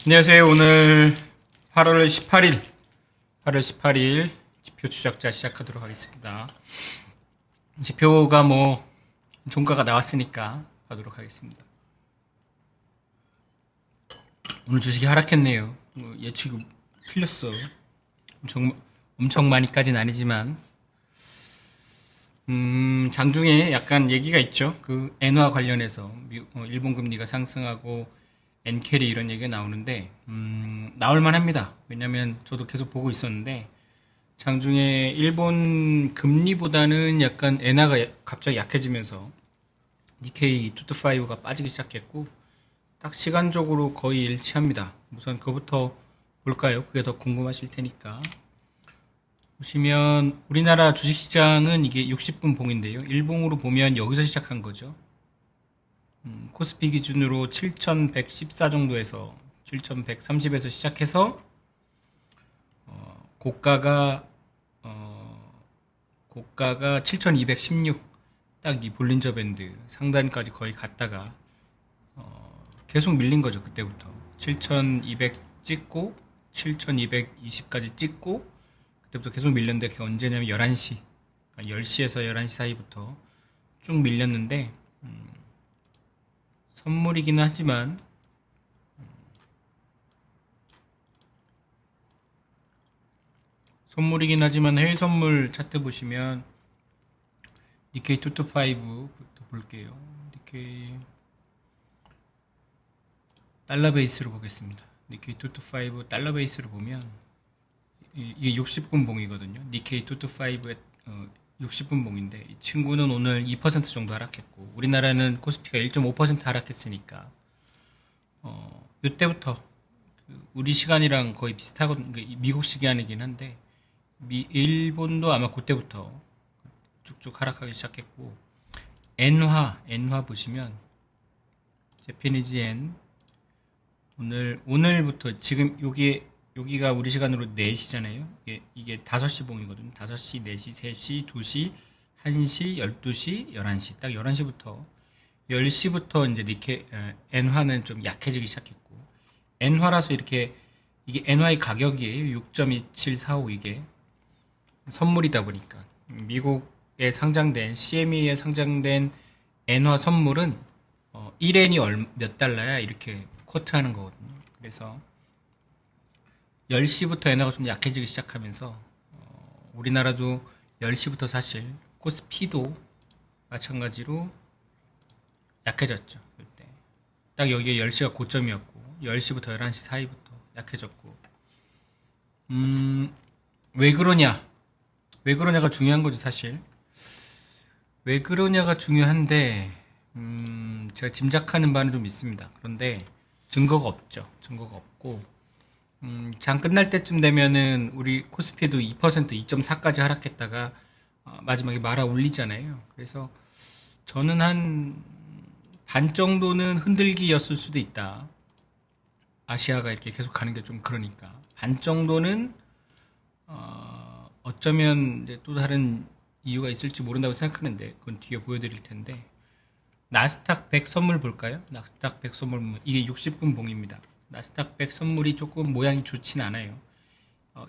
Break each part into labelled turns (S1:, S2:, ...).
S1: 안녕하세요. 오늘 8월 18일 지표 추적자 시작하도록 하겠습니다. 지표가 종가가 나왔으니까 하도록 하겠습니다. 오늘 주식이 하락했네요. 예측이 틀렸어. 엄청 많이까지는 아니지만 장중에 약간 얘기가 있죠. 그 엔화 관련해서 일본 금리가 상승하고 엔캐리 이런 얘기가 나오는데 나올만 합니다. 왜냐면 저도 계속 보고 있었는데 장중에 일본 금리보다는 약간 엔화가 갑자기 약해지면서 니케이 225가 빠지기 시작했고 딱 시간적으로 거의 일치합니다. 우선 그거부터 볼까요? 그게 더 궁금하실 테니까. 보시면 우리나라 주식시장은 이게 60분 봉인데요. 일봉으로 보면 여기서 시작한 거죠. 코스피 기준으로 7114 정도에서 7130에서 시작해서 고가가 7216 딱 이 볼린저 밴드 상단까지 거의 갔다가 계속 밀린 거죠. 그때부터 7200 찍고 7220까지 찍고 그때부터 계속 밀렸는데 그게 언제냐면 11시 그러니까 10시에서 11시 사이부터 쭉 밀렸는데 선물이기는 하지만 해외 선물 차트 보시면 니케이 225부터 볼게요. 니케이 달러 베이스로 보겠습니다. 니케이 225 달러 베이스로 보면 이게 60분 봉이거든요. 니케이 225의 60분 봉인데 이 친구는 오늘 2% 정도 하락했고 우리나라는 코스피가 1.5% 하락했으니까 이때부터 우리 시간이랑 거의 비슷하거든요. 미국 시간이긴 한데 일본도 아마 그때부터 쭉쭉 하락하기 시작했고 엔화 보시면 제피니즈 엔 오늘부터 지금 여기가 우리 시간으로 4시잖아요. 이게 5시 봉이거든요. 5시, 4시, 3시, 2시, 1시, 12시, 11시. 딱 11시부터 10시부터 이제 엔화는 좀 약해지기 시작했고 엔화라서 이게 엔화의 가격이에요. 6.2745 이게 선물이다 보니까 미국에 상장된 CME에 상장된 엔화 선물은 1엔이 몇 달러야 이렇게 코트하는 거거든요. 그래서 10시부터 엔화가 좀 약해지기 시작하면서 우리나라도 10시부터 사실 코스피도 마찬가지로 약해졌죠. 그때 딱 여기에 10시가 고점이었고 10시부터 11시 사이부터 약해졌고 왜 그러냐가 중요한 거죠. 사실 왜 그러냐가 중요한데 제가 짐작하는 바는 좀 있습니다. 그런데 증거가 없죠. 증거가 없고 장 끝날 때쯤 되면은 우리 코스피도 2%, 2.4까지 하락했다가 마지막에 말아 올리잖아요. 그래서 저는 한 반 정도는 흔들기였을 수도 있다. 아시아가 이렇게 계속 가는 게 좀 그러니까 반 정도는 어쩌면 이제 또 다른 이유가 있을지 모른다고 생각하는데 그건 뒤에 보여드릴 텐데 나스닥 100 선물 볼까요? 나스닥 100 선물 이게 60분 봉입니다. 나스닥 100 선물이 조금 모양이 좋진 않아요.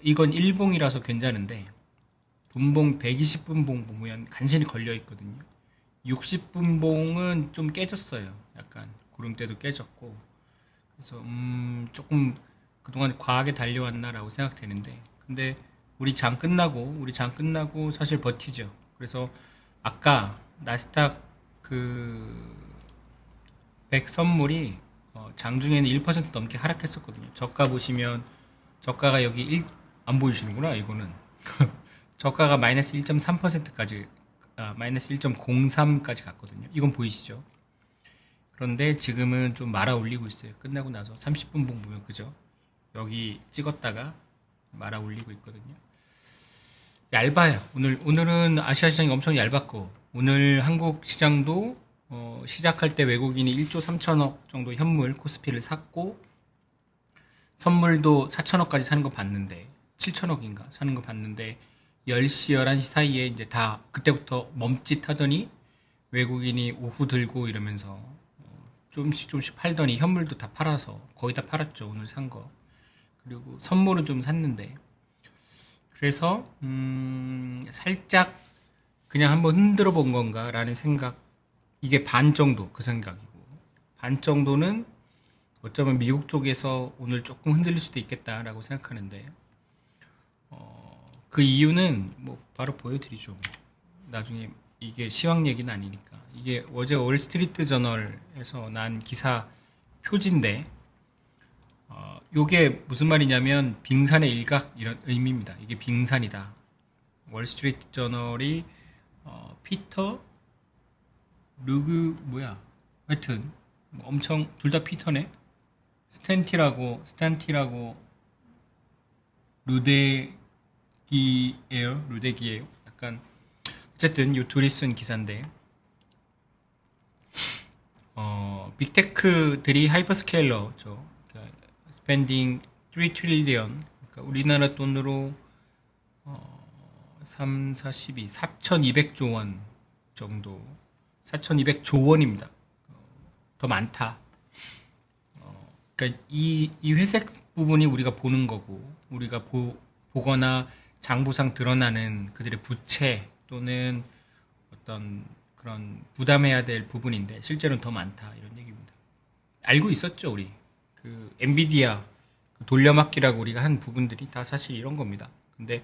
S1: 이건 1봉이라서 괜찮은데 분봉 120분 봉 보면 간신히 걸려 있거든요. 60분 봉은 좀 깨졌어요. 약간 구름대도 깨졌고 그래서 조금 그동안 과하게 달려왔나라고 생각되는데 근데 우리 장 끝나고 사실 버티죠. 그래서 아까 나스닥 그 100 선물이 장중에는 1% 넘게 하락했었거든요. 저가 보시면 저가가 여기 안 보이시는구나 이거는 저가가 마이너스 1.3%까지 마이너스 1.03까지 갔거든요. 이건 보이시죠? 그런데 지금은 좀 말아 올리고 있어요. 끝나고 나서 30분 봉 보면 그죠? 여기 찍었다가 말아 올리고 있거든요. 얇아요. 오늘은 아시아 시장이 엄청 얇았고 오늘 한국 시장도 시작할 때 외국인이 1조 3천억 정도 현물 코스피를 샀고 선물도 4천억까지 사는 거 봤는데 7천억인가 사는 거 봤는데 10시 11시 사이에 이제 다 그때부터 멈칫하더니 외국인이 오후 들고 이러면서 조금씩 조금씩 팔더니 현물도 다 팔아서 거의 다 팔았죠. 오늘 산 거. 그리고 선물은 좀 샀는데 그래서 살짝 그냥 한번 흔들어 본 건가라는 생각. 이게 반 정도 그 생각이고 반 정도는 어쩌면 미국 쪽에서 오늘 조금 흔들릴 수도 있겠다라고 생각하는데 그 이유는 뭐 바로 보여드리죠. 나중에 이게 시황 얘기는 아니니까. 이게 어제 월스트리트 저널에서 난 기사 표지인데 요게 무슨 말이냐면 빙산의 일각 이런 의미입니다. 이게 빙산이다. 월스트리트 저널이 피터 루그 뭐야 하여튼 뭐 엄청 둘 다 피터네. 스탠티라고 루데기예요. 약간 어쨌든 요 둘이 쓴 기사인데 빅테크들이 하이퍼스케일러죠. 그러니까 스펜딩 3 트릴리언 그러니까 우리나라 돈으로 3, 4, 12, 4,200조 원 정도 4,200조 원입니다. 더 많다. 그러니까 이 회색 부분이 우리가 보는 거고 우리가 보거나 장부상 드러나는 그들의 부채 또는 어떤 그런 부담해야 될 부분인데 실제로는 더 많다 이런 얘기입니다. 알고 있었죠 우리 그 엔비디아 그 돌려막기라고 우리가 한 부분들이 다 사실 이런 겁니다. 근데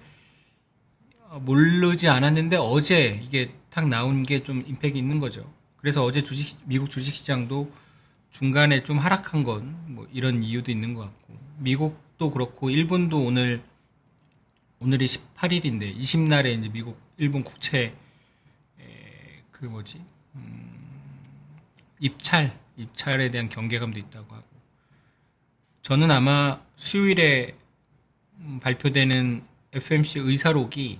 S1: 모르지 않았는데 어제 이게 딱 나온 게 좀 임팩이 있는 거죠. 그래서 어제 미국 주식시장도 중간에 좀 하락한 건 뭐 이런 이유도 있는 것 같고 미국도 그렇고 일본도 오늘이 18일인데 20날에 이제 미국 일본 국채 그 뭐지 입찰에 대한 경계감도 있다고 하고 저는 아마 수요일에 발표되는 FMC 의사록이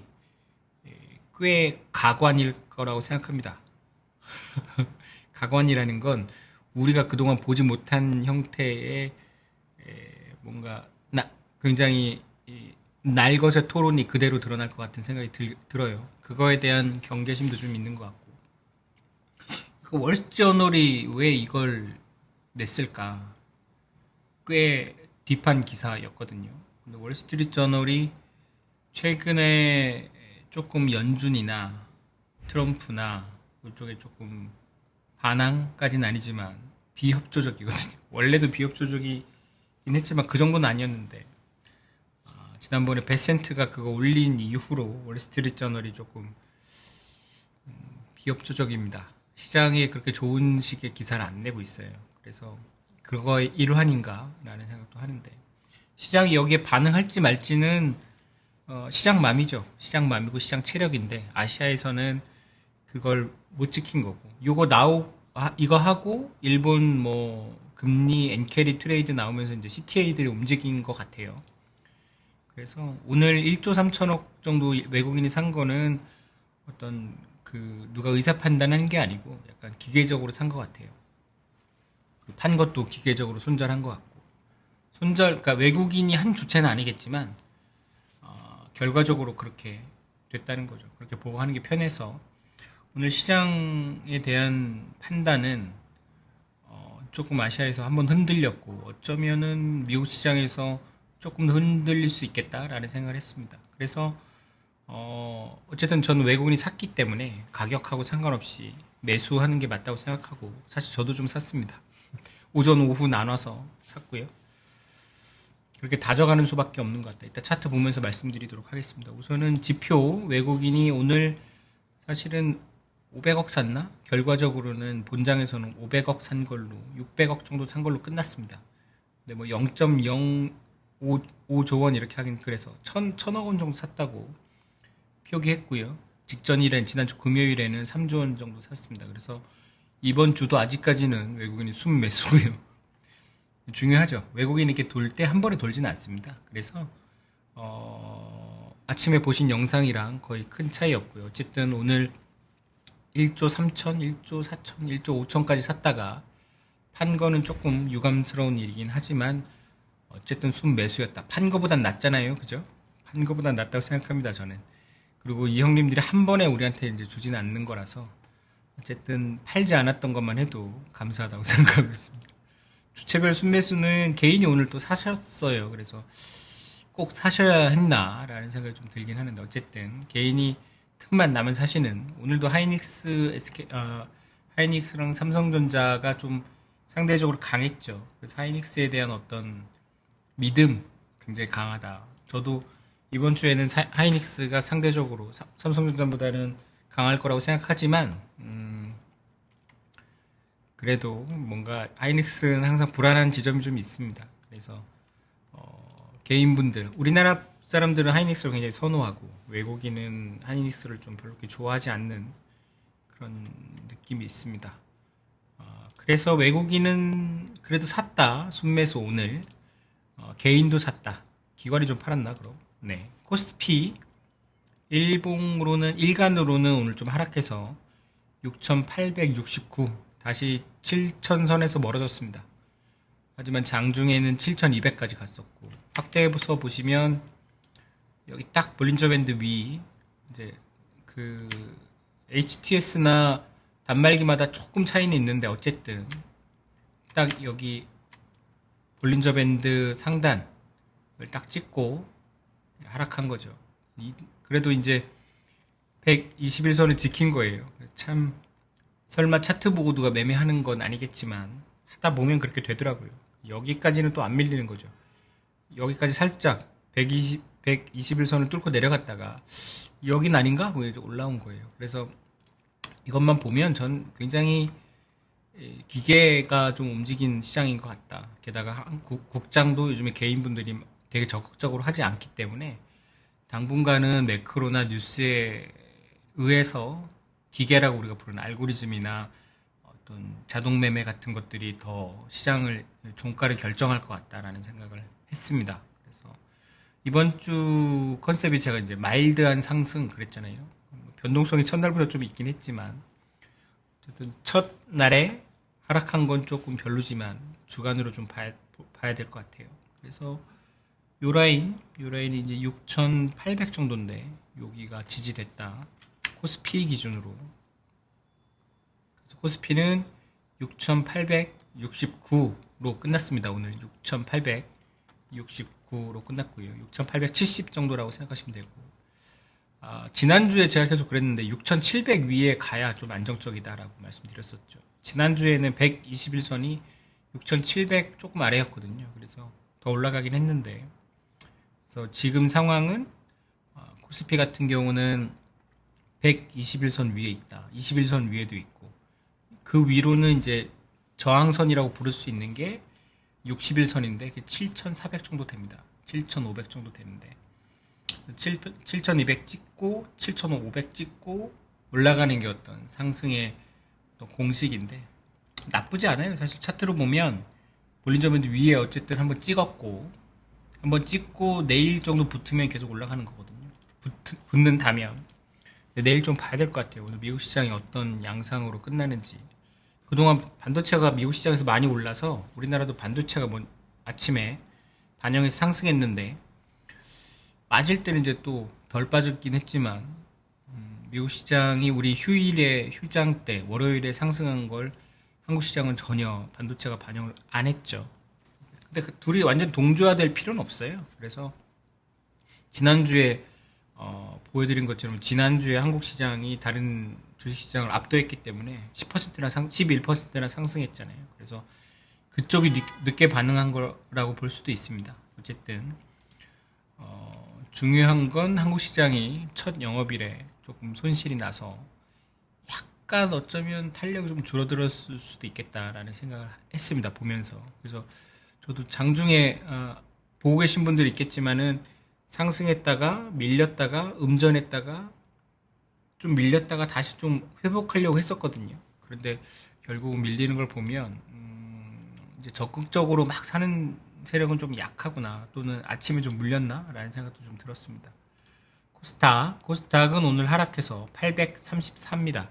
S1: 꽤 가관일 거라고 생각합니다. 가관이라는 건 우리가 그동안 보지 못한 형태의 뭔가 굉장히 날것의 토론이 그대로 드러날 것 같은 생각이 들어요. 그거에 대한 경계심도 좀 있는 것 같고 그 월스트리트저널이 왜 이걸 냈을까? 꽤 딥한 기사였거든요. 근데 월스트리트저널이 최근에 조금 연준이나 트럼프나 이쪽에 조금 반항까지는 아니지만 비협조적이거든요. 원래도 비협조적이긴 했지만 그 정도는 아니었는데 지난번에 베센트가 그거 올린 이후로 월스트리트저널이 조금 비협조적입니다. 시장에 그렇게 좋은 식의 기사를 안 내고 있어요. 그래서 그거의 일환인가라는 생각도 하는데 시장이 여기에 반응할지 말지는 시장 맘이죠. 시장 맘이고 시장 체력인데 아시아에서는 그걸 못 지킨 거고 이거 하고 일본 뭐 금리 엔캐리 트레이드 나오면서 이제 CTA들이 움직인 것 같아요. 그래서 오늘 1조 3천억 정도 외국인이 산 거는 어떤 그 누가 의사 판단한 게 아니고 약간 기계적으로 산 것 같아요. 판 것도 기계적으로 손절한 것 같고 그러니까 외국인이 한 주체는 아니겠지만 결과적으로 그렇게 됐다는 거죠. 그렇게 보고하는 게 편해서 오늘 시장에 대한 판단은 조금 아시아에서 한번 흔들렸고 어쩌면은 미국 시장에서 조금 더 흔들릴 수 있겠다라는 생각을 했습니다. 그래서 어쨌든 저는 외국인이 샀기 때문에 가격하고 상관없이 매수하는 게 맞다고 생각하고 사실 저도 좀 샀습니다. 오전 오후 나눠서 샀고요. 그렇게 다져가는 수밖에 없는 것 같다. 이따 차트 보면서 말씀드리도록 하겠습니다. 우선은 지표 외국인이 오늘 사실은 500억 샀나? 결과적으로는 본장에서는 500억 산 걸로 600억 정도 산 걸로 끝났습니다. 근데 뭐 0.055조 원 이렇게 하긴 그래서 1000억 원 정도 샀다고 표기했고요. 지난주 금요일에는 3조 원 정도 샀습니다. 그래서 이번 주도 아직까지는 외국인이 순매수고요. 중요하죠. 외국인이 이렇게 돌 때 한 번에 돌지는 않습니다. 그래서 아침에 보신 영상이랑 거의 큰 차이 없고요. 어쨌든 오늘 1조 3천, 1조 4천, 1조 5천까지 샀다가 판 거는 조금 유감스러운 일이긴 하지만 어쨌든 순매수였다. 판 거보단 낫잖아요. 그죠? 판 거보단 낫다고 생각합니다. 저는. 그리고 이 형님들이 한 번에 우리한테 이제 주지는 않는 거라서 어쨌든 팔지 않았던 것만 해도 감사하다고 생각하고 있습니다. 주체별 순매수는 개인이 오늘 또 사셨어요. 그래서 꼭 사셔야 했나라는 생각이 좀 들긴 하는데 어쨌든 개인이 틈만 나면 사시는 오늘도 하이닉스랑 삼성전자가 좀 상대적으로 강했죠. 그래서 하이닉스에 대한 어떤 믿음 굉장히 강하다. 저도 이번 주에는 하이닉스가 상대적으로 삼성전자보다는 강할 거라고 생각하지만 그래도 뭔가 하이닉스는 항상 불안한 지점이 좀 있습니다. 그래서 개인분들 우리나라 사람들은 하이닉스를 굉장히 선호하고 외국인은 하이닉스를 좀 별로 그렇게 좋아하지 않는 그런 느낌이 있습니다. 그래서 외국인은 그래도 샀다. 순매수 오늘 개인도 샀다. 기관이 좀 팔았나 그럼? 네. 코스피 일간으로는 오늘 좀 하락해서 6,869 다시 7,000선에서 멀어졌습니다. 하지만 장중에는 7,200까지 갔었고 확대해서 보시면 여기 딱 볼린저 밴드 위 이제 그 HTS나 단말기마다 조금 차이는 있는데 어쨌든 딱 여기 볼린저 밴드 상단을 딱 찍고 하락한 거죠. 그래도 이제 121선을 지킨 거예요. 참 설마 차트 보고 누가 매매하는 건 아니겠지만 하다 보면 그렇게 되더라고요. 여기까지는 또 안 밀리는 거죠. 여기까지 살짝 121선을 뚫고 내려갔다가 여긴 아닌가? 하고 이제 올라온 거예요. 그래서 이것만 보면 전 굉장히 기계가 좀 움직인 시장인 것 같다. 게다가 국장도 요즘에 개인분들이 되게 적극적으로 하지 않기 때문에 당분간은 매크로나 뉴스에 의해서 기계라고 우리가 부르는 알고리즘이나 어떤 자동 매매 같은 것들이 더 시장을 종가를 결정할 것 같다라는 생각을 했습니다. 그래서 이번 주 컨셉이 제가 이제 마일드한 상승 그랬잖아요. 변동성이 첫날보다 좀 있긴 했지만 어쨌든 첫날에 하락한 건 조금 별로지만 주간으로 좀 봐야 될 것 같아요. 그래서 요 라인이 이제 6,800 정도인데 여기가 지지됐다. 코스피 기준으로. 그래서 코스피는 6,869로 끝났습니다. 오늘 6,869로 끝났고요. 6,870 정도라고 생각하시면 되고. 지난주에 제가 계속 그랬는데 6,700 위에 가야 좀 안정적이다라고 말씀드렸었죠. 지난주에는 121선이 6,700 조금 아래였거든요. 그래서 더 올라가긴 했는데 그래서 지금 상황은 코스피 같은 경우는 121선 위에 있다. 21선 위에도 있고 그 위로는 이제 저항선이라고 부를 수 있는 게 61선인데 7,400 정도 됩니다. 7,500 정도 되는데 7,200 찍고 7,500 찍고 올라가는 게 어떤 상승의 어떤 공식인데 나쁘지 않아요. 사실 차트로 보면 볼린저 밴드 위에 어쨌든 한번 찍고 내일 정도 붙으면 계속 올라가는 거거든요. 붙는다면 내일 좀 봐야 될 것 같아요. 오늘 미국 시장이 어떤 양상으로 끝나는지. 그동안 반도체가 미국 시장에서 많이 올라서 우리나라도 반도체가 아침에 반영해서 상승했는데 빠질 때는 이제 또 덜 빠졌긴 했지만 미국 시장이 우리 휴일에 휴장 때 월요일에 상승한 걸 한국 시장은 전혀 반도체가 반영을 안 했죠. 근데 그 둘이 완전 동조화될 필요는 없어요. 그래서 지난주에 보여드린 것처럼 지난주에 한국 시장이 다른 주식 시장을 압도했기 때문에 10%나 11%나 상승했잖아요. 그래서 그쪽이 늦게 반응한 거라고 볼 수도 있습니다. 어쨌든 중요한 건 한국 시장이 첫 영업일에 조금 손실이 나서 약간 어쩌면 탄력이 좀 줄어들었을 수도 있겠다라는 생각을 했습니다. 보면서. 그래서 저도 장중에 보고 계신 분들 있겠지만은 상승했다가 밀렸다가 음전했다가 좀 밀렸다가 다시 좀 회복하려고 했었거든요. 그런데 결국 밀리는 걸 보면 이제 적극적으로 막 사는 세력은 좀 약하구나 또는 아침에 좀 물렸나 라는 생각도 좀 들었습니다. 코스닥은 오늘 하락해서 834입니다.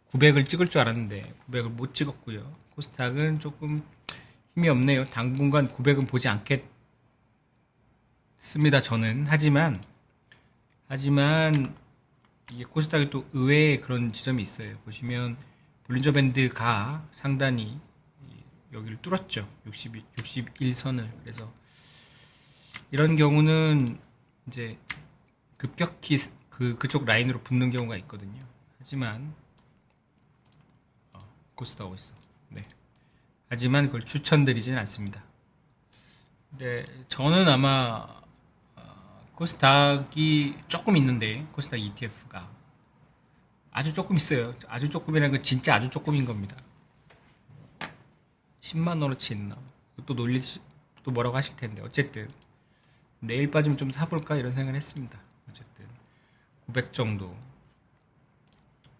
S1: 900을 찍을 줄 알았는데 900을 못 찍었고요. 코스닥은 조금 힘이 없네요. 당분간 900은 보지 않겠습니다. 저는 하지만 이게 코스닥이 또 의외의 그런 지점이 있어요. 보시면 볼린저 밴드가 상단이 여기를 뚫었죠. 61선을. 그래서 이런 경우는 이제 급격히 그쪽 라인으로 붙는 경우가 있거든요. 하지만 코스닥 오고 있어. 네. 하지만 그걸 추천드리진 않습니다. 근데 저는 아마 코스닥이 조금 있는데 코스닥 ETF가 아주 조금 있어요. 아주 조금이라는 건 진짜 아주 조금인 겁니다. 10만 원어치 있나? 또 뭐라고 하실 텐데 어쨌든 내일 빠지면 좀 사볼까 이런 생각을 했습니다. 어쨌든 900 정도.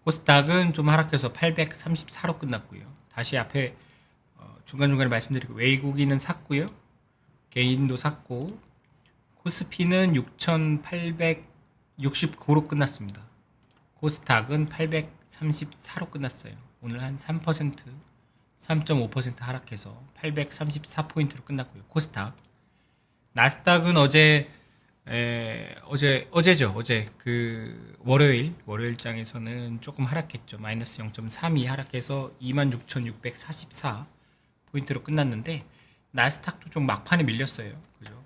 S1: 코스닥은 좀 하락해서 834로 끝났고요. 다시 앞에 중간중간에 말씀드리고 외국인은 샀고요. 개인도 샀고 코스피는 6,869로 끝났습니다. 코스닥은 834로 끝났어요. 오늘 한 3%, 3.5% 하락해서 834포인트로 끝났고요. 코스닥. 나스닥은 어제죠. 어제 그 월요일장에서는 조금 하락했죠. 마이너스 0.32 하락해서 26,644포인트로 끝났는데 나스닥도 좀 막판에 밀렸어요. 그죠?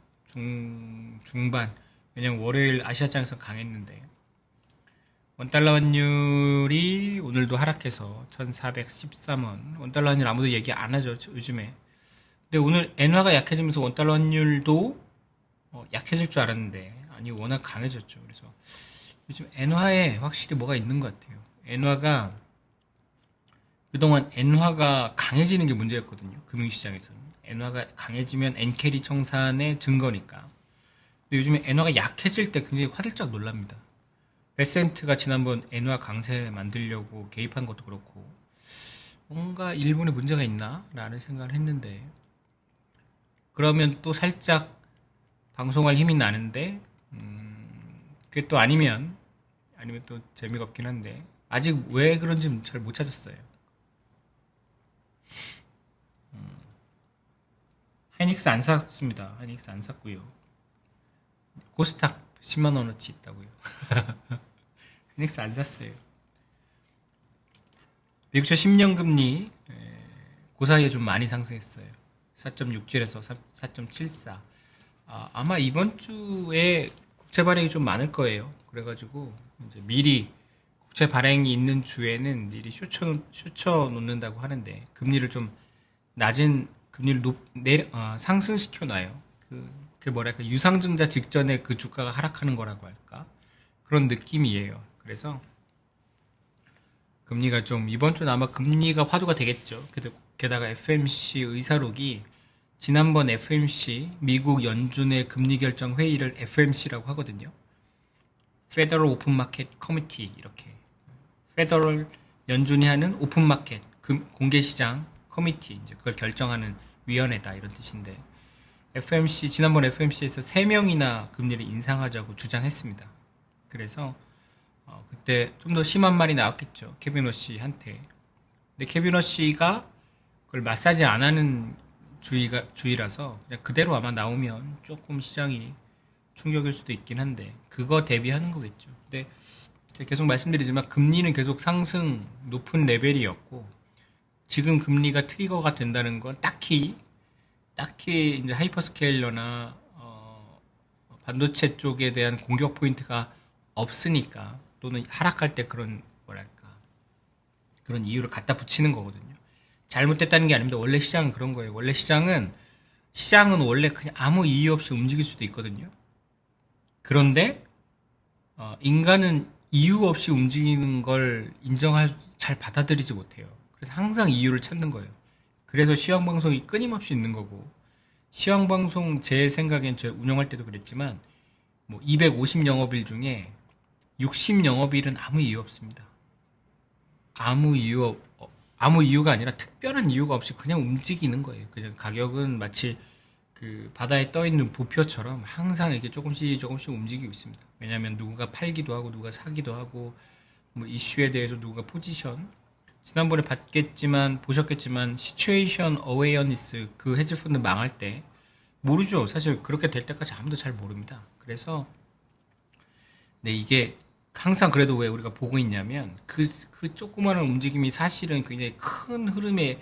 S1: 중반. 왜냐면 월요일 아시아장에서 강했는데 원달러 환율이 오늘도 하락해서 1413원. 원달러 환율 아무도 얘기 안 하죠, 요즘에. 근데 오늘 엔화가 약해지면서 원달러 환율도 약해질 줄 알았는데 아니 워낙 강해졌죠. 그래서 요즘 엔화에 확실히 뭐가 있는 것 같아요. 그동안 엔화가 강해지는 게 문제였거든요. 금융시장에서는. 엔화가 강해지면 엔캐리 청산의 증거니까. 근데 요즘에 엔화가 약해질 때 굉장히 화들짝 놀랍니다. 베센트가 지난번 엔화 강세 만들려고 개입한 것도 그렇고 뭔가 일본에 문제가 있나? 라는 생각을 했는데 그러면 또 살짝 방송할 힘이 나는데 그게 또 아니면 또 재미가 없긴 한데 아직 왜 그런지 잘 못 찾았어요. 하이닉스 안 샀습니다. 하이닉스 안 샀고요. 코스닥 10만 원어치 있다고요. 하이닉스 안 샀어요. 미국채 10년 금리 그 사이에 좀 많이 상승했어요. 4.67에서 4.74. 아마 이번 주에 국채 발행이 좀 많을 거예요. 그래가지고 이제 미리 국채 발행이 있는 주에는 미리 쇼쳐 놓는다고 하는데 금리를 좀 낮은 금리를 상승시켜 놔요. 그 뭐랄까 유상증자 직전에 그 주가가 하락하는 거라고 할까 그런 느낌이에요. 그래서 금리가 좀 이번 주는 아마 금리가 화두가 되겠죠. 게다가 FMC 의사록이 지난번 FMC 미국 연준의 금리 결정 회의를 FMC라고 하거든요. Federal Open Market Committee 이렇게 페더럴 연준이 하는 오픈 마켓 공개 시장 커미티 이제 그걸 결정하는 위원회다 이런 뜻인데 지난번 FMC에서 3명이나 금리를 인상하자고 주장했습니다. 그래서 그때 좀 더 심한 말이 나왔겠죠. 케빈 워시한테. 근데 케빈 워시가 그걸 마사지 안 하는 주의라서 그냥 그대로 아마 나오면 조금 시장이 충격일 수도 있긴 한데 그거 대비하는 거겠죠. 근데 계속 말씀드리지만 금리는 계속 상승 높은 레벨이었고 지금 금리가 트리거가 된다는 건 딱히 이제 하이퍼스케일러나 반도체 쪽에 대한 공격 포인트가 없으니까 또는 하락할 때 그런 이유를 갖다 붙이는 거거든요. 잘못됐다는 게 아닙니다. 원래 시장은 그런 거예요. 원래 시장은 원래 그냥 아무 이유 없이 움직일 수도 있거든요. 그런데 인간은 이유 없이 움직이는 걸 잘 받아들이지 못해요. 그래서 항상 이유를 찾는 거예요. 그래서 시황방송이 끊임없이 있는 거고 시황방송 제 생각엔 제가 운영할 때도 그랬지만 뭐 250 영업일 중에 60 영업일은 아무 이유 없습니다. 아무 이유가 아니라 특별한 이유가 없이 그냥 움직이는 거예요. 그냥 가격은 마치 그 바다에 떠 있는 부표처럼 항상 이렇게 조금씩 움직이고 있습니다. 왜냐하면 누군가 팔기도 하고 누가 사기도 하고 뭐 이슈에 대해서 누가 포지션 지난번에 보셨겠지만 시츄에이션 어웨어니스 그 헤지펀드 망할 때 모르죠. 사실 그렇게 될 때까지 아무도 잘 모릅니다. 그래서 네 이게 항상 그래도 왜 우리가 보고 있냐면 그 조그마한 움직임이 사실은 굉장히 큰 흐름의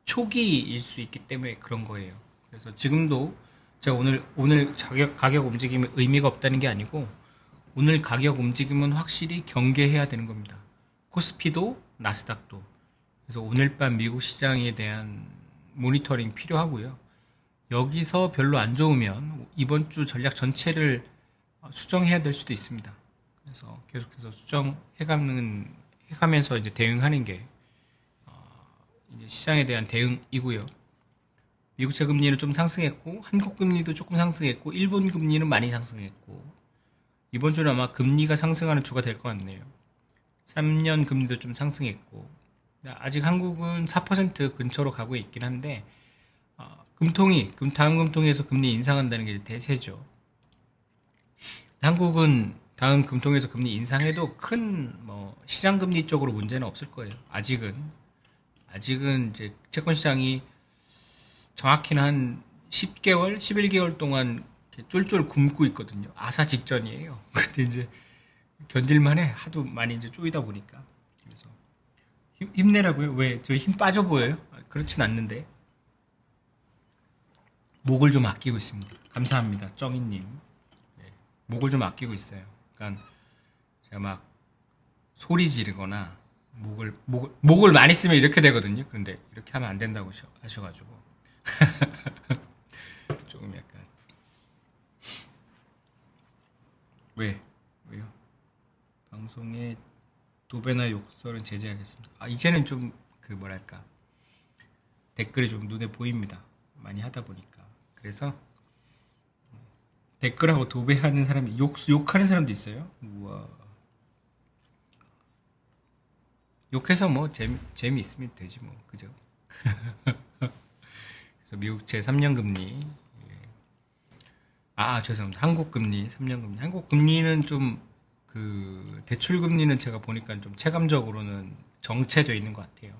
S1: 초기일 수 있기 때문에 그런 거예요. 그래서 지금도 제가 오늘 가격 움직임이 의미가 없다는 게 아니고 오늘 가격 움직임은 확실히 경계해야 되는 겁니다. 코스피도 나스닥도. 그래서 오늘 밤 미국 시장에 대한 모니터링 필요하고요. 여기서 별로 안 좋으면 이번 주 전략 전체를 수정해야 될 수도 있습니다. 그래서 계속해서 해가면서 이제 대응하는 게 이제 시장에 대한 대응이고요. 미국채 금리는 좀 상승했고, 한국 금리도 조금 상승했고, 일본 금리는 많이 상승했고, 이번 주는 아마 금리가 상승하는 주가 될 것 같네요. 3년 금리도 좀 상승했고, 아직 한국은 4% 근처로 가고 있긴 한데, 다음 금통위에서 금리 인상한다는 게 대세죠. 한국은 다음 금통위에서 금리 인상해도 시장 금리 쪽으로 문제는 없을 거예요. 아직은 이제 채권 시장이 정확히는 한 10개월, 11개월 동안 쫄쫄 굶고 있거든요. 아사 직전이에요. 근데 이제 견딜만해. 하도 많이 이제 쪼이다 보니까. 그래서 힘내라고요? 왜? 저희 힘 빠져 보여요? 그렇진 않는데. 목을 좀 아끼고 있습니다. 감사합니다. 쩡이님. 네, 목을 좀 아끼고 있어요. 그러니까 제가 막 소리 지르거나 목을 많이 쓰면 이렇게 되거든요. 그런데 이렇게 하면 안 된다고 하셔가지고 조금 약간 왜요? 방송에 도배나 욕설은 제재하겠습니다. 이제는 좀 뭐랄까 댓글이 좀 눈에 보입니다. 많이 하다 보니까. 그래서 댓글하고 도배하는 사람이 욕하는 사람도 있어요. 우와. 욕해서 뭐 재미 있으면 되지 뭐. 그죠? 그래서 미국채 3년 금리. 죄송합니다. 한국 금리 3년 금리. 한국 금리는 좀 대출 금리는 제가 보니까 좀 체감적으로는 정체되어 있는 것 같아요.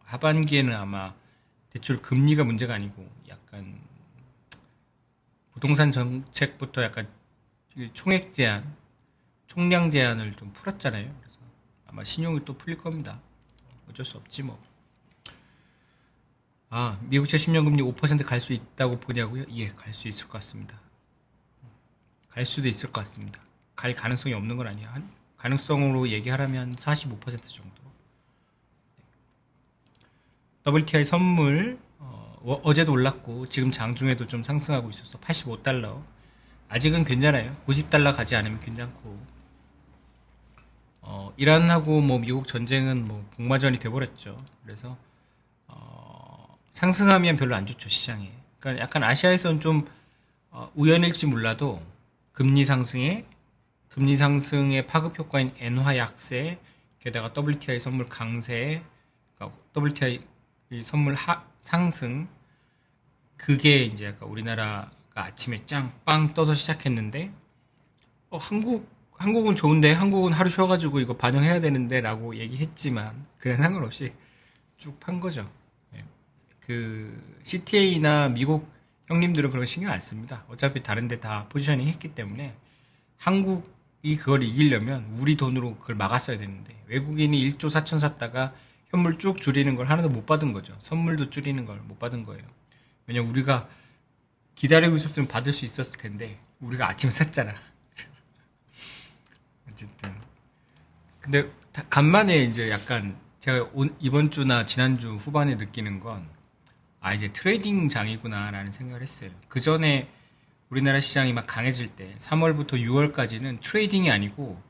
S1: 하반기에는 아마 대출 금리가 문제가 아니고 약간 부동산 정책부터 약간 총액 제한, 총량 제한을 좀 풀었잖아요. 그래서 아마 신용이 또 풀릴 겁니다. 어쩔 수 없지 뭐. 미국채 10년 금리 5% 갈 수 있다고 보냐고요? 예, 갈 수 있을 것 같습니다. 갈 수도 있을 것 같습니다. 갈 가능성이 없는 건 아니야. 가능성으로 얘기하라면 45% 정도. WTI 선물 어제도 올랐고 지금 장중에도 좀 상승하고 있어서 85달러. 아직은 괜찮아요. 90달러 가지 않으면 괜찮고. 이란하고 미국 전쟁은 복마전이 돼버렸죠. 그래서 상승하면 별로 안 좋죠, 시장에. 그러니까 약간 아시아에서는 좀 우연일지 몰라도 금리 상승에 파급 효과인 엔화 약세, 게다가 WTI 선물 강세, 그러니까 WTI 선물 상승, 그게 이제 약간 우리나라가 아침에 빵 떠서 시작했는데, 한국은 좋은데, 한국은 하루 쉬어가지고 이거 반영해야 되는데, 라고 얘기했지만, 그냥 상관없이 쭉 판 거죠. CTA나 미국 형님들은 그런 거 신경 안 씁니다. 어차피 다른데 다 포지셔닝 했기 때문에, 한국이 그걸 이기려면 우리 돈으로 그걸 막았어야 되는데, 외국인이 1조 4천 샀다가 현물 쭉 줄이는 걸 하나도 못 받은 거죠. 선물도 줄이는 걸 못 받은 거예요. 왜냐면 우리가 기다리고 있었으면 받을 수 있었을 텐데, 우리가 아침에 샀잖아. 어쨌든. 근데 간만에 이제 약간 제가 이번 주나 지난주 후반에 느끼는 건 이제 트레이딩 장이구나라는 생각을 했어요. 그 전에 우리나라 시장이 막 강해질 때 3월부터 6월까지는 트레이딩이 아니고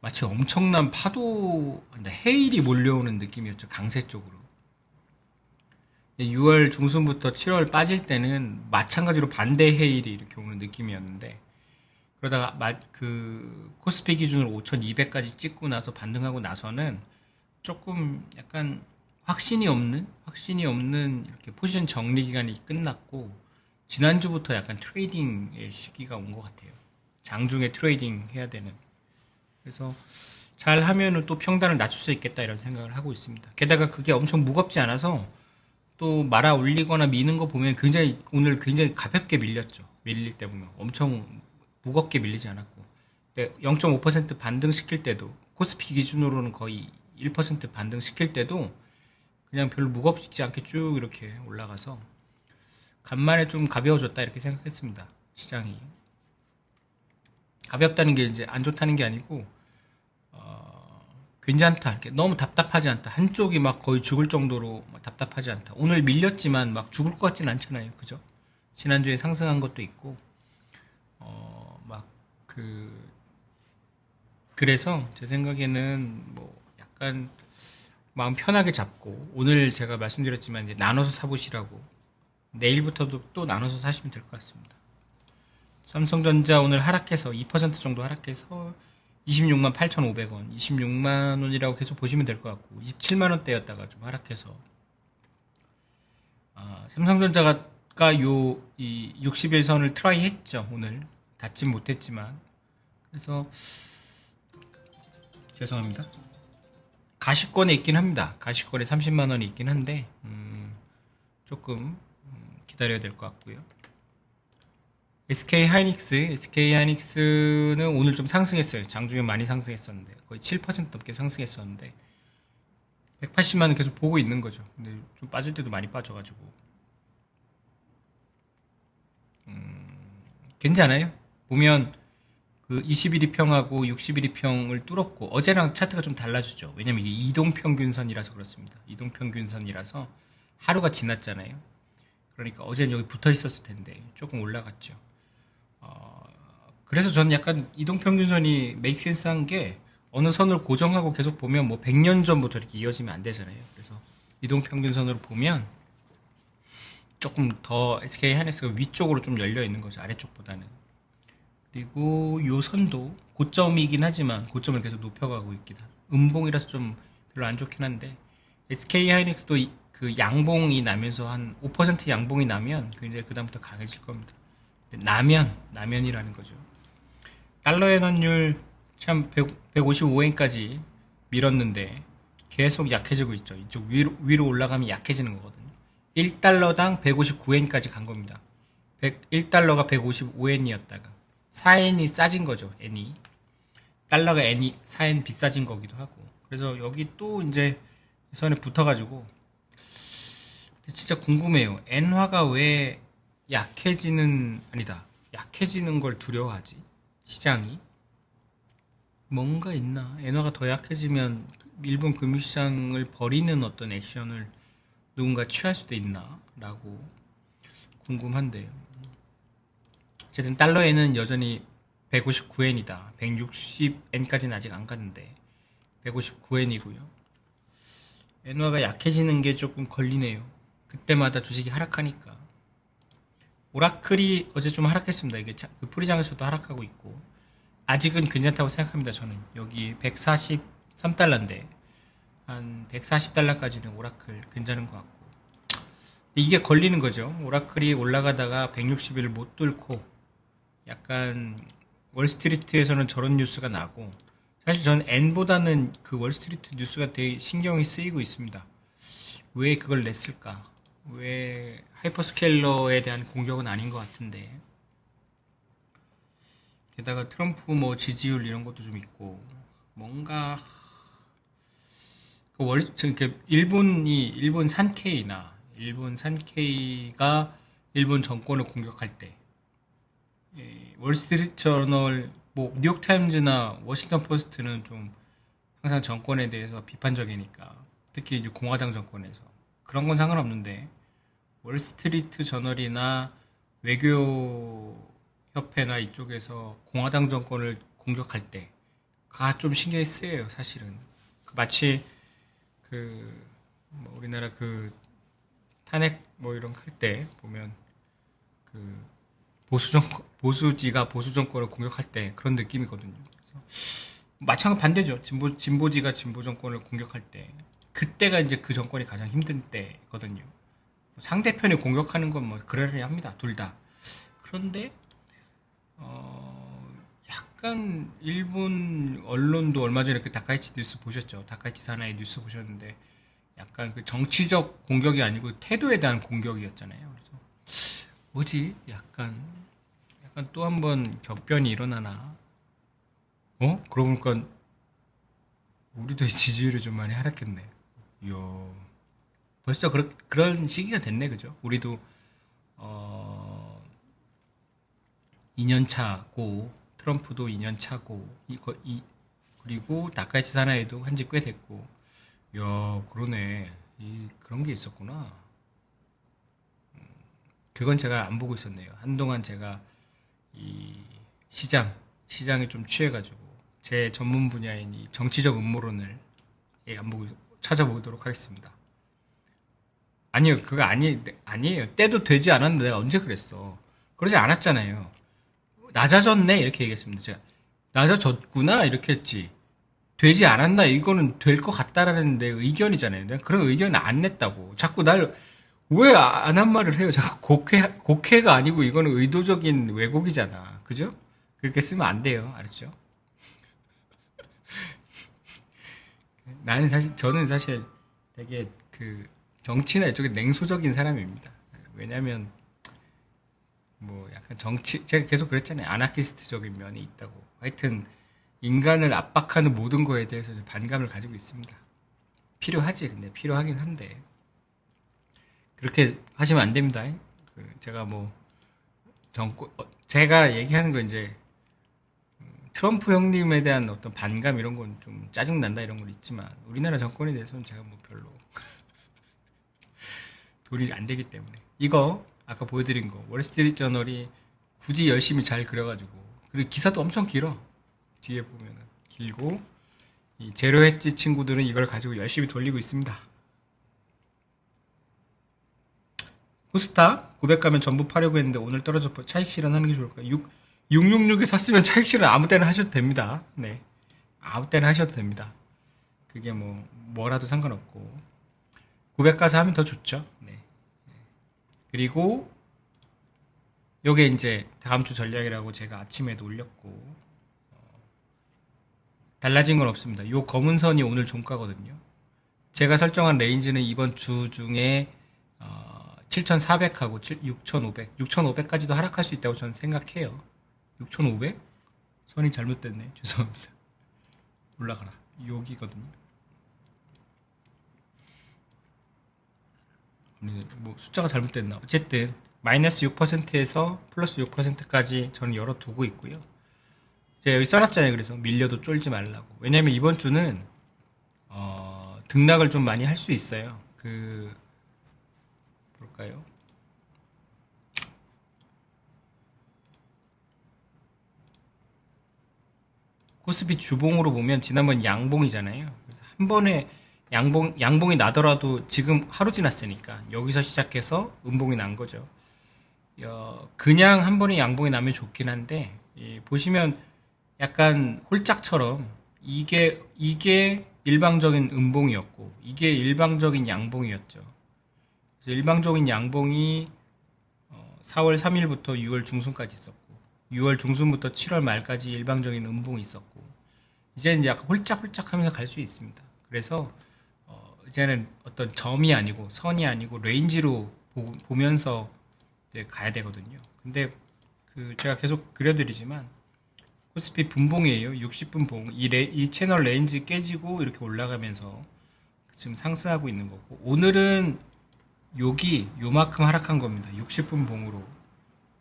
S1: 마치 엄청난 파도, 해일이 몰려오는 느낌이었죠. 강세 쪽으로. 6월 중순부터 7월 빠질 때는 마찬가지로 반대 해일이 이렇게 오는 느낌이었는데, 그러다가 코스피 기준으로 5,200까지 찍고 나서 반등하고 나서는 조금 약간 확신이 없는 이렇게 포지션 정리 기간이 끝났고, 지난주부터 약간 트레이딩의 시기가 온 것 같아요. 장중에 트레이딩 해야 되는. 그래서 잘 하면은 또 평단을 낮출 수 있겠다 이런 생각을 하고 있습니다. 게다가 그게 엄청 무겁지 않아서 또 말아 올리거나 미는 거 보면 오늘 굉장히 가볍게 밀렸죠. 밀릴 때 보면 엄청 무겁게 밀리지 않았고. 0.5% 반등시킬 때도 코스피 기준으로는 거의 1% 반등시킬 때도 그냥 별로 무겁지 않게 쭉 이렇게 올라가서 간만에 좀 가벼워졌다 이렇게 생각했습니다. 시장이 가볍다는 게 이제 안 좋다는 게 아니고 괜찮다. 이렇게 너무 답답하지 않다. 한쪽이 막 거의 죽을 정도로 막 답답하지 않다. 오늘 밀렸지만 막 죽을 것 같진 않잖아요. 그죠? 지난주에 상승한 것도 있고 막 그래서 제 생각에는 뭐 약간 마음 편하게 잡고 오늘 제가 말씀드렸지만 이제 나눠서 사보시라고 내일부터도 또 나눠서 사시면 될 것 같습니다. 삼성전자 오늘 하락해서 2% 정도 하락해서 26만 8,500원, 26만 원이라고 계속 보시면 될 것 같고 27만 원대였다가 좀 하락해서 삼성전자가 이 60일선을 트라이 했죠. 오늘 닿진 못했지만 그래서 죄송합니다. 가시권에 있긴 합니다. 가시권에 30만 원이 있긴 한데 조금 기다려야 될 것 같고요. SK 하이닉스는 오늘 좀 상승했어요. 장중에 많이 상승했었는데 거의 7% 넘게 상승했었는데 180만 원 계속 보고 있는 거죠. 근데 좀 빠질 때도 많이 빠져가지고 괜찮아요. 보면 그 21일평하고 61일평을 뚫었고 어제랑 차트가 좀 달라졌죠. 왜냐면 이게 이동평균선이라서 그렇습니다. 이동평균선이라서 하루가 지났잖아요. 그러니까 어제는 여기 붙어 있었을 텐데 조금 올라갔죠. 그래서 저는 약간 이동평균선이 메이크 센스한 게 어느 선을 고정하고 계속 보면 뭐 100년 전부터 이렇게 이어지면 안 되잖아요. 그래서 이동평균선으로 보면 조금 더 SK 하이닉스가 위쪽으로 좀 열려 있는 거죠. 아래쪽보다는. 그리고 요 선도 고점이긴 하지만 고점을 계속 높여가고 있긴 합니다. 음봉이라서 좀 별로 안 좋긴 한데 SK 하이닉스도 그 양봉이 나면서 한 5% 양봉이 나면 이제 그다음부터 강해질 겁니다. 나면이라는 거죠. 달러 엔환율 참 155엔까지 밀었는데 계속 약해지고 있죠. 이쪽 위로 올라가면 약해지는 거거든요. 1달러당 159엔까지 간 겁니다. 1달러가 155엔이었다가 4엔이 싸진 거죠. 엔이. 달러가 엔이 4엔 비싸진 거기도 하고. 그래서 여기 또 이제 이 선에 붙어가지고 진짜 궁금해요. 엔화가 왜 약해지는 걸 두려워하지? 시장이 뭔가 있나? 엔화가 더 약해지면 일본 금융시장을 버리는 어떤 액션을 누군가 취할 수도 있나? 라고 궁금한데요. 어쨌든 달러에는 여전히 159엔이다. 160엔까지는 아직 안 갔는데 159엔이고요. 엔화가 약해지는 게 조금 걸리네요. 그때마다 주식이 하락하니까. 오라클이 어제 좀 하락했습니다. 이게 프리장에서도 하락하고 있고 아직은 괜찮다고 생각합니다. 저는 여기 143달러인데 한 140달러까지는 오라클 괜찮은 것 같고 이게 걸리는 거죠. 오라클이 올라가다가 160일을 못 뚫고 약간 월스트리트에서는 저런 뉴스가 나고 사실 저는 N보다는 그 월스트리트 뉴스가 되게 신경이 쓰이고 있습니다. 왜 그걸 냈을까? 왜 하이퍼스케일러에 대한 공격은 아닌 것 같은데 게다가 트럼프 뭐 지지율 이런 것도 좀 있고 뭔가 일본 산케이가 일본 정권을 공격할 때 월스트리트 저널 뭐 뉴욕타임즈나 워싱턴 포스트는 좀 항상 정권에 대해서 비판적이니까 특히 이제 공화당 정권에서 그런 건 상관없는데 월스트리트 저널이나 외교협회나 이쪽에서 공화당 정권을 공격할 때가 좀 신경이 쓰여요. 사실은 마치 뭐 우리나라 탄핵 뭐 이런 할 때 보면 보수지가 보수 정권을 공격할 때 그런 느낌이거든요. 그래서 마찬가지 반대죠. 진보지가 진보 정권을 공격할 때 그때가 이제 그 정권이 가장 힘든 때거든요. 상대편이 공격하는 건 뭐 그러려니 합니다. 둘 다. 그런데 약간 일본 언론도 얼마 전에 그 다카이치 뉴스 보셨죠? 다카이치 사나이 뉴스 보셨는데 약간 그 정치적 공격이 아니고 태도에 대한 공격이었잖아요. 그래서 뭐지? 약간 또 한 번 격변이 일어나나 그러고 보니까 우리도 지지율이 좀 많이 하락했네. 이야, 벌써 그런 시기가 됐네, 그죠? 우리도, 어, 2년 차고, 트럼프도 2년 차고, 그리고 나카이치 사나이도 한지 꽤 됐고, 이야, 그러네. 그런 게 있었구나. 그건 제가 안 보고 있었네요. 한동안 제가 이 시장에 좀 취해가지고, 제 전문 분야인 이 정치적 음모론을 안 보고, 찾아보도록 하겠습니다. 아니요, 그거 아니에요. 때도 되지 않았는데 내가 언제 그랬어. 그러지 않았잖아요. 낮아졌네, 이렇게 얘기했습니다. 제가. 낮아졌구나, 이렇게 했지. 되지 않았나, 이거는 될 것 같다라는 내 의견이잖아요. 내가 그런 의견을 안 냈다고. 자꾸 날, 왜 안 한 말을 해요? 자꾸 곡해가 아니고 이거는 의도적인 왜곡이잖아. 그죠? 그렇게 쓰면 안 돼요. 알았죠? 저는 사실 되게 그 정치나 이쪽에 냉소적인 사람입니다. 왜냐면 뭐 약간 제가 계속 그랬잖아요. 아나키스트적인 면이 있다고. 하여튼 인간을 압박하는 모든 거에 대해서 좀 반감을 가지고 있습니다. 필요하지, 근데 필요하긴 한데 그렇게 하시면 안 됩니다. 제가 뭐 제가 얘기하는 거 이제 트럼프 형님에 대한 어떤 반감 이런 건 좀 짜증 난다 이런 건 있지만 우리나라 정권에 대해서는 제가 뭐 별로 돈이 안 되기 때문에 이거 아까 보여드린 거 월스트리트 저널이 굳이 열심히 잘 그려가지고 그리고 기사도 엄청 길어. 뒤에 보면은 길고 이 제로 엣지 친구들은 이걸 가지고 열심히 돌리고 있습니다. 코스닥 900 가면 전부 파려고 했는데 오늘 떨어져 차익 실현하는 게 좋을까요? 666에 샀으면 차익 실현 아무 때나 하셔도 됩니다. 네. 아무 때나 하셔도 됩니다. 그게 뭐라도 상관없고 900 가서 하면 더 좋죠. 네. 그리고 요게 이제 다음 주 전략이라고 제가 아침에도 올렸고 달라진 건 없습니다. 요 검은 선이 오늘 종가거든요. 제가 설정한 레인지는 이번 주 중에 7,400하고 6,500, 6,500까지도 하락할 수 있다고 저는 생각해요. 6,500? 선이 잘못됐네. 죄송합니다. 올라가라. 여기거든요. 뭐 숫자가 잘못됐나. 어쨌든 마이너스 6%에서 플러스 6%까지 저는 열어두고 있고요. 제가 여기 써놨잖아요. 그래서 밀려도 쫄지 말라고. 왜냐면 이번 주는 등락을 좀 많이 할 수 있어요. 볼까요? 코스피 주봉으로 보면 지난번 양봉이잖아요. 그래서 한 번에 양봉이 나더라도 지금 하루 지났으니까 여기서 시작해서 음봉이 난 거죠. 그냥 한 번에 양봉이 나면 좋긴 한데 보시면 약간 홀짝처럼 이게 일방적인 음봉이었고 이게 일방적인 양봉이었죠. 그래서 일방적인 양봉이 4월 3일부터 6월 중순까지 있었고 6월 중순부터 7월 말까지 일방적인 음봉이 있었고 이제는 약간 홀짝홀짝 하면서 갈 수 있습니다. 그래서 이제는 어떤 점이 아니고 선이 아니고 레인지로 보면서 이제 가야 되거든요. 근데 제가 계속 그려드리지만 코스피 분봉이에요. 60분 봉. 이 채널 레인지 깨지고 이렇게 올라가면서 지금 상승하고 있는 거고 오늘은 요만큼 하락한 겁니다. 60분 봉으로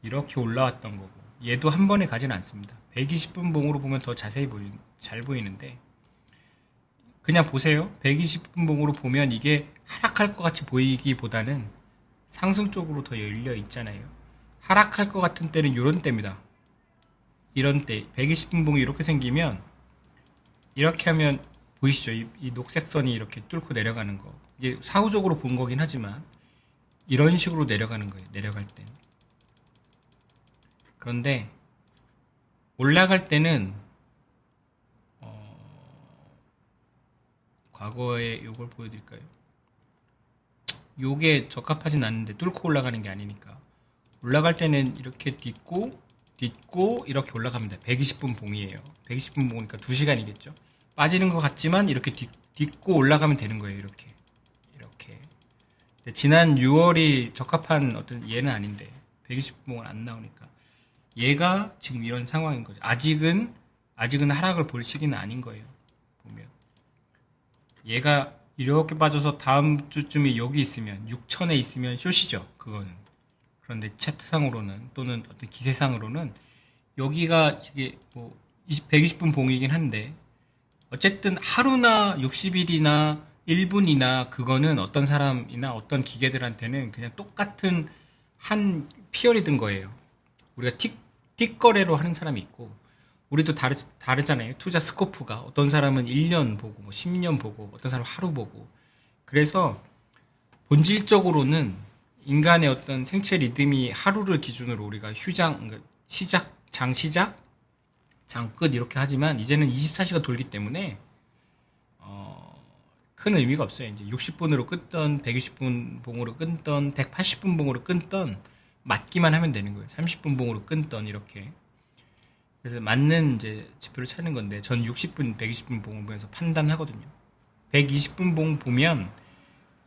S1: 이렇게 올라왔던 거고 얘도 한 번에 가진 않습니다. 120분 봉으로 보면 더 잘 보이는데 그냥 보세요. 120분 봉으로 보면 이게 하락할 것 같이 보이기보다는 상승 쪽으로 더 열려 있잖아요. 하락할 것 같은 때는 이런 때입니다. 이런 때 120분 봉이 이렇게 생기면 이렇게 하면 보이시죠? 이 녹색 선이 이렇게 뚫고 내려가는 거. 이게 사후적으로 본 거긴 하지만 이런 식으로 내려가는 거예요. 내려갈 때. 그런데 올라갈 때는 과거에 요걸 보여드릴까요? 요게 적합하진 않는데 뚫고 올라가는 게 아니니까 올라갈 때는 이렇게 딛고 이렇게 올라갑니다. 120분 봉이에요. 120분 봉이니까 2시간이겠죠. 빠지는 것 같지만 이렇게 딛고 올라가면 되는 거예요. 이렇게 지난 6월이 적합한 어떤 얘는 아닌데 120분 봉은 안 나오니까 얘가 지금 이런 상황인 거죠. 아직은 아직은 하락을 볼 시기는 아닌 거예요. 보면 얘가 이렇게 빠져서 다음 주쯤에 여기 있으면 6천에 있으면 숏이죠. 그거는. 그런데 차트상으로는 또는 어떤 기세상으로는 여기가 이게 뭐 120분 봉이긴 한데 어쨌든 하루나 60일이나 1분이나 그거는 어떤 사람이나 어떤 기계들한테는 그냥 똑같은 한 피어리든 거예요. 우리가 틱 거래로 하는 사람이 있고 우리도 다르잖아요. 투자 스코프가 어떤 사람은 1년 보고 뭐 10년 보고 어떤 사람은 하루 보고 그래서 본질적으로는 인간의 어떤 생체 리듬이 하루를 기준으로 우리가 그러니까 시작, 장 시작, 장 끝 이렇게 하지만 이제는 24시간 돌기 때문에 큰 의미가 없어요. 이제 60분으로 끊던 120분 봉으로 끊던 180분 봉으로 끊던 맞기만 하면 되는 거예요. 30분 봉으로 끊던 이렇게. 그래서 맞는 이제 지표를 찾는 건데 전 60분, 120분 봉을 보면서 판단하거든요. 120분 봉 보면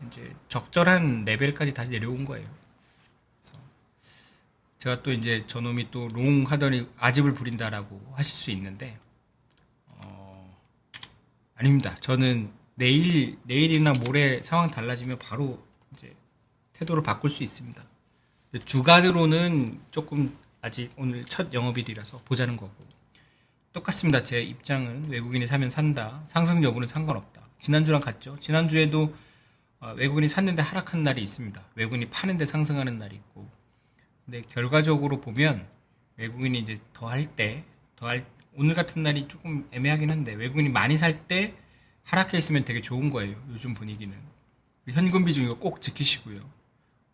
S1: 이제 적절한 레벨까지 다시 내려온 거예요. 그래서 제가 또 이제 저놈이 또 롱 하더니 아집을 부린다라고 하실 수 있는데 아닙니다. 저는 내일이나 모레 상황 달라지면 바로 이제 태도를 바꿀 수 있습니다. 주간으로는 조금 아직 오늘 첫 영업일이라서 보자는 거고 똑같습니다. 제 입장은 외국인이 사면 산다. 상승 여부는 상관없다. 지난주랑 같죠. 지난주에도 외국인이 샀는데 하락한 날이 있습니다. 외국인이 파는데 상승하는 날이 있고 근데 결과적으로 보면 외국인이 이제 오늘 같은 날이 조금 애매하긴 한데 외국인이 많이 살 때 하락해 있으면 되게 좋은 거예요. 요즘 분위기는. 현금 비중 이거 꼭 지키시고요.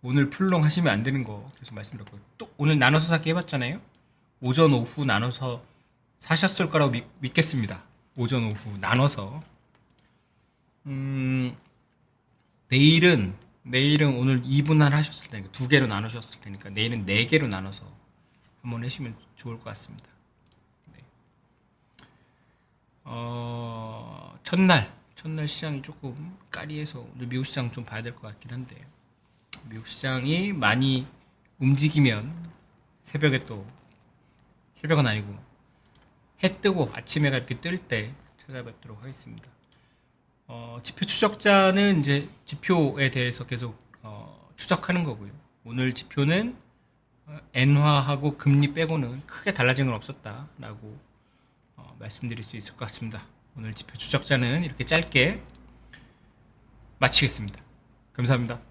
S1: 오늘 풀롱 하시면 안 되는 거 계속 말씀드렸고 또 오늘 나눠서 사기 해봤잖아요. 오전 오후 나눠서 사셨을 거라고 믿겠습니다. 오전 오후 나눠서 내일은 오늘 2분할 하셨을 테니까 2개로 나누셨을 테니까 내일은 4개로 나눠서 한번 하시면 좋을 것 같습니다. 네. 첫날 시장이 조금 까리해서 오늘 미국 시장 좀 봐야 될 것 같긴 한데 미국 시장이 많이 움직이면 새벽은 아니고 해 뜨고 아침에가 이렇게 뜰 때 찾아뵙도록 하겠습니다. 지표 추적자는 이제 지표에 대해서 계속 추적하는 거고요. 오늘 지표는 엔화하고 금리 빼고는 크게 달라진 건 없었다라고 말씀드릴 수 있을 것 같습니다. 오늘 지표 추적자는 이렇게 짧게 마치겠습니다. 감사합니다.